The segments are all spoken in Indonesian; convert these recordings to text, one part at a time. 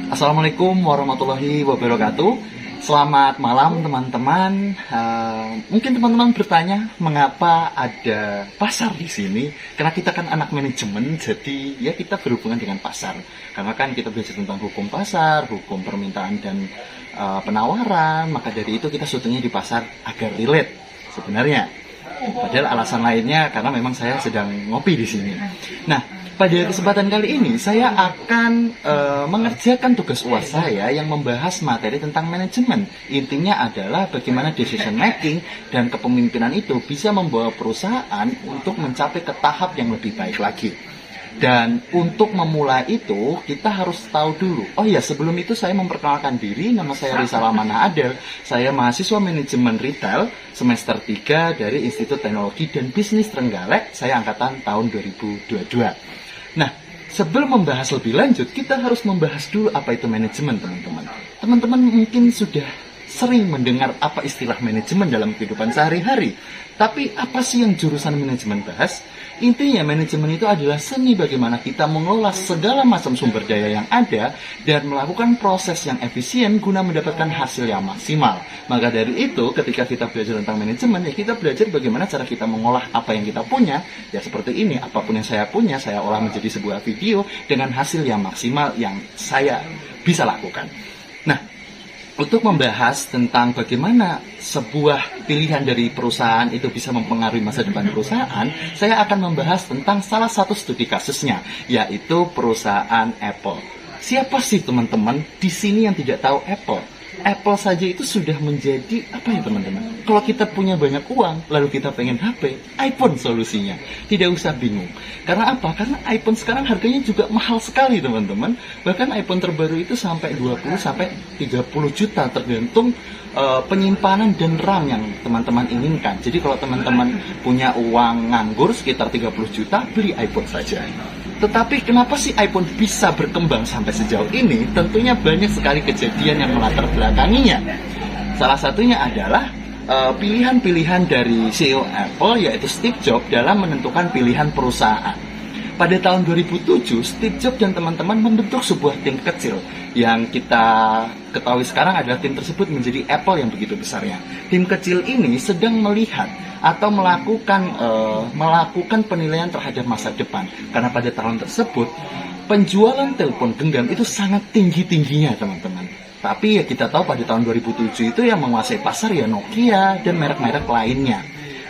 Assalamualaikum warahmatullahi wabarakatuh. Selamat malam teman-teman. Mungkin teman-teman bertanya mengapa ada pasar di sini? Karena kita kan anak manajemen, jadi ya kita berhubungan dengan pasar. Karena kan kita belajar tentang hukum pasar, hukum permintaan dan penawaran. Maka dari itu kita syutingnya di pasar agar relate sebenarnya. Padahal alasan lainnya karena memang saya sedang ngopi di sini. Nah, pada kesempatan kali ini saya akan mengerjakan tugas UAS saya yang membahas materi tentang manajemen. Intinya adalah bagaimana decision making dan kepemimpinan itu bisa membawa perusahaan untuk mencapai ke tahap yang lebih baik lagi. Dan untuk memulai itu, kita harus tahu dulu. Oh ya, sebelum itu saya memperkenalkan diri. Nama saya Rizal Amanah Adel. Saya mahasiswa manajemen retail semester 3 dari Institut Teknologi dan Bisnis Trenggalek. Saya angkatan tahun 2022. Nah, sebelum membahas lebih lanjut, kita harus membahas dulu apa itu manajemen, teman-teman. Teman-teman mungkin sudah sering mendengar apa istilah manajemen dalam kehidupan sehari-hari. Tapi apa sih yang jurusan manajemen bahas? Intinya manajemen itu adalah seni bagaimana kita mengelola segala macam sumber daya yang ada dan melakukan proses yang efisien guna mendapatkan hasil yang maksimal. Maka dari itu ketika kita belajar tentang manajemen, ya kita belajar bagaimana cara kita mengolah apa yang kita punya. Ya seperti ini, apapun yang saya punya, saya olah menjadi sebuah video dengan hasil yang maksimal yang saya bisa lakukan. Nah, untuk membahas tentang bagaimana sebuah pilihan dari perusahaan itu bisa mempengaruhi masa depan perusahaan, saya akan membahas tentang salah satu studi kasusnya, yaitu perusahaan Apple. Siapa sih teman-teman di sini yang tidak tahu Apple? Apple saja itu sudah menjadi apa ya teman-teman? Kalau kita punya banyak uang, lalu kita pengen HP, iPhone solusinya. Tidak usah bingung. Karena apa? Karena iPhone sekarang harganya juga mahal sekali teman-teman. Bahkan iPhone terbaru itu sampai 20 sampai 30 juta tergantung penyimpanan dan RAM yang teman-teman inginkan. Jadi kalau teman-teman punya uang nganggur sekitar 30 juta, beli iPhone saja. Tetapi kenapa sih iPhone bisa berkembang sampai sejauh ini? Tentunya banyak sekali kejadian yang melatar belakanginya. Salah satunya adalah pilihan-pilihan dari CEO Apple, yaitu Steve Jobs, dalam menentukan pilihan perusahaan. Pada tahun 2007, Steve Jobs dan teman-teman membentuk sebuah tim kecil. Yang kita ketahui sekarang adalah tim tersebut menjadi Apple yang begitu besarnya. Tim kecil ini sedang melihat atau melakukan penilaian terhadap masa depan. Karena pada tahun tersebut, penjualan telepon genggam itu sangat tinggi-tingginya, teman-teman. Tapi ya kita tahu pada tahun 2007 itu yang menguasai pasar ya Nokia dan merek-merek lainnya.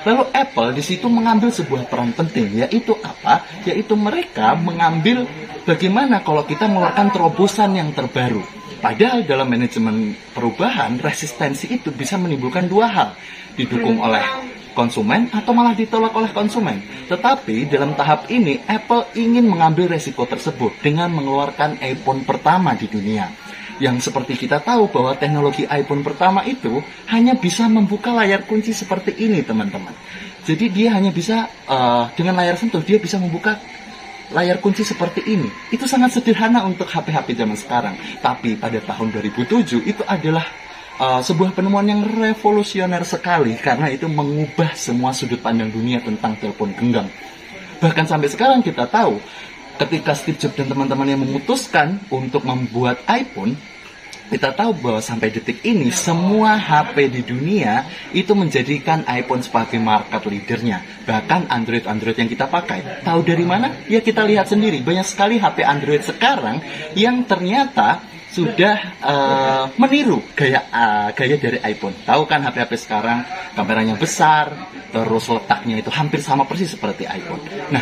Lalu Apple di situ mengambil sebuah peran penting, yaitu apa? Yaitu mereka mengambil bagaimana kalau kita mengeluarkan terobosan yang terbaru. Padahal dalam manajemen perubahan, resistensi itu bisa menimbulkan dua hal. Didukung oleh konsumen atau malah ditolak oleh konsumen. Tetapi dalam tahap ini Apple ingin mengambil resiko tersebut dengan mengeluarkan iPhone pertama di dunia. Yang seperti kita tahu bahwa teknologi iPhone pertama itu hanya bisa membuka layar kunci seperti ini, teman-teman. Jadi dia hanya bisa dengan layar sentuh dia bisa membuka layar kunci seperti ini. Itu sangat sederhana untuk HP-HP zaman sekarang. Tapi pada tahun 2007 itu adalah sebuah penemuan yang revolusioner sekali karena itu mengubah semua sudut pandang dunia tentang telepon genggam. Bahkan sampai sekarang kita tahu ketika Steve Jobs dan teman-temannya memutuskan untuk membuat iPhone, kita tahu bahwa sampai detik ini semua HP di dunia itu menjadikan iPhone sebagai market leadernya. Bahkan Android yang kita pakai, tahu dari mana? Ya kita lihat sendiri, banyak sekali HP Android sekarang yang ternyata sudah meniru gaya dari iPhone. Tahu kan HP-HP sekarang kameranya besar, terus letaknya itu hampir sama persis seperti iPhone. Nah,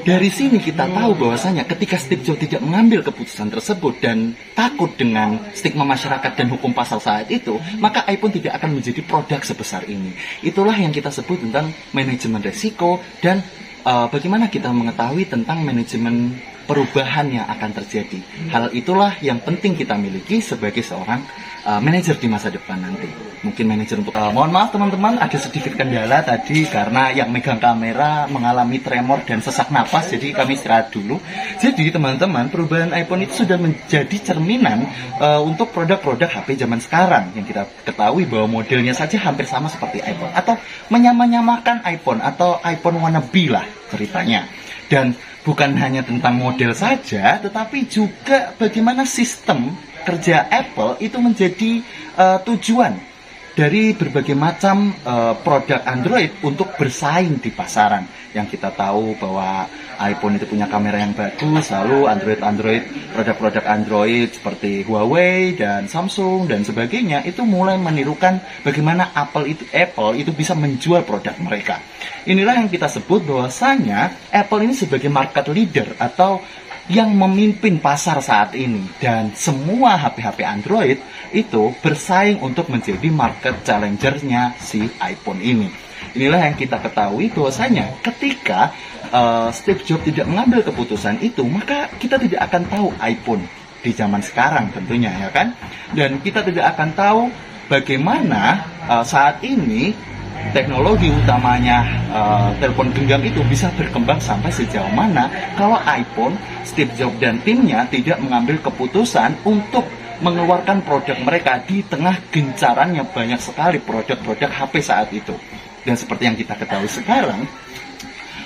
dari sini kita tahu bahwasanya ketika Steve Jobs tidak mengambil keputusan tersebut dan takut dengan stigma masyarakat dan hukum pasar saat itu, maka iPhone tidak akan menjadi produk sebesar ini. Itulah yang kita sebut tentang manajemen resiko dan bagaimana kita mengetahui tentang manajemen perubahan yang akan terjadi. Hal itulah yang penting kita miliki sebagai seorang manajer di masa depan nanti. Mungkin manajer untuk mohon maaf teman-teman, ada sedikit kendala tadi karena yang megang kamera mengalami tremor dan sesak napas, jadi kami istirahat dulu. Jadi teman-teman, perubahan iPhone itu sudah menjadi cerminan untuk produk-produk HP zaman sekarang yang kita ketahui bahwa modelnya saja hampir sama seperti iPhone atau menyamakan iPhone atau iPhone wannabe lah ceritanya. Dan bukan hanya tentang model saja, tetapi juga bagaimana sistem kerja Apple itu menjadi tujuan dari berbagai macam produk Android untuk bersaing di pasaran. Yang kita tahu bahwa iPhone itu punya kamera yang bagus, lalu produk-produk Android seperti Huawei dan Samsung dan sebagainya itu mulai menirukan bagaimana Apple itu bisa menjual produk mereka. Inilah yang kita sebut bahwasanya Apple ini sebagai market leader atau yang memimpin pasar saat ini, dan semua HP-HP Android itu bersaing untuk menjadi market challenger-nya si iPhone ini. Inilah yang kita ketahui bahwasanya ketika Steve Jobs tidak mengambil keputusan itu, maka kita tidak akan tahu iPhone di zaman sekarang tentunya, ya kan? Dan kita tidak akan tahu bagaimana saat ini teknologi utamanya telepon genggam itu bisa berkembang sampai sejauh mana kalau iPhone, Steve Jobs dan timnya tidak mengambil keputusan untuk mengeluarkan produk mereka di tengah gencarannya banyak sekali produk-produk HP saat itu. Dan seperti yang kita ketahui sekarang,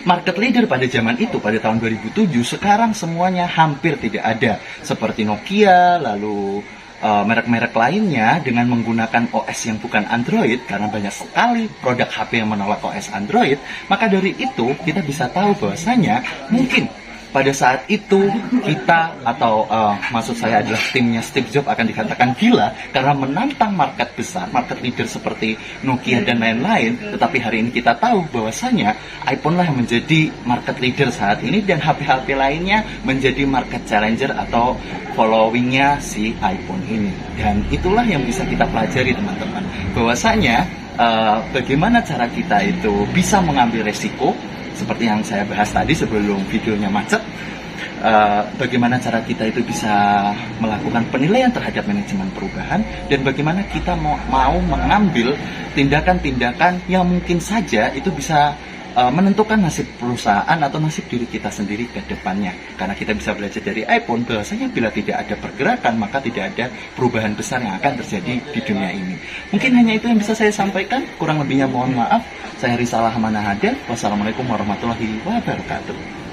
market leader pada zaman itu, pada tahun 2007, sekarang semuanya hampir tidak ada. Seperti Nokia, lalu merek-merek lainnya dengan menggunakan OS yang bukan Android, karena banyak sekali produk HP yang menolak OS Android. Maka dari itu kita bisa tahu bahwasanya mungkin pada saat itu kita atau maksud saya adalah timnya Steve Jobs akan dikatakan gila karena menantang market besar, market leader seperti Nokia dan lain-lain. Tetapi hari ini kita tahu bahwasanya iPhone lah yang menjadi market leader saat ini dan HP-HP lainnya menjadi market challenger atau followingnya si iPhone ini. Dan itulah yang bisa kita pelajari teman-teman, bahwasanya bagaimana cara kita itu bisa mengambil resiko seperti yang saya bahas tadi sebelum videonya macet. Bagaimana cara kita itu bisa melakukan penilaian terhadap manajemen perubahan, dan bagaimana kita mau mengambil tindakan-tindakan yang mungkin saja itu bisa menentukan nasib perusahaan atau nasib diri kita sendiri ke depannya. Karena kita bisa belajar dari iPhone bahwasanya bila tidak ada pergerakan maka tidak ada perubahan besar yang akan terjadi di dunia ini. Mungkin hanya itu yang bisa saya sampaikan, kurang lebihnya mohon maaf. Saya Risalah Manahada. Wassalamualaikum warahmatullahi wabarakatuh.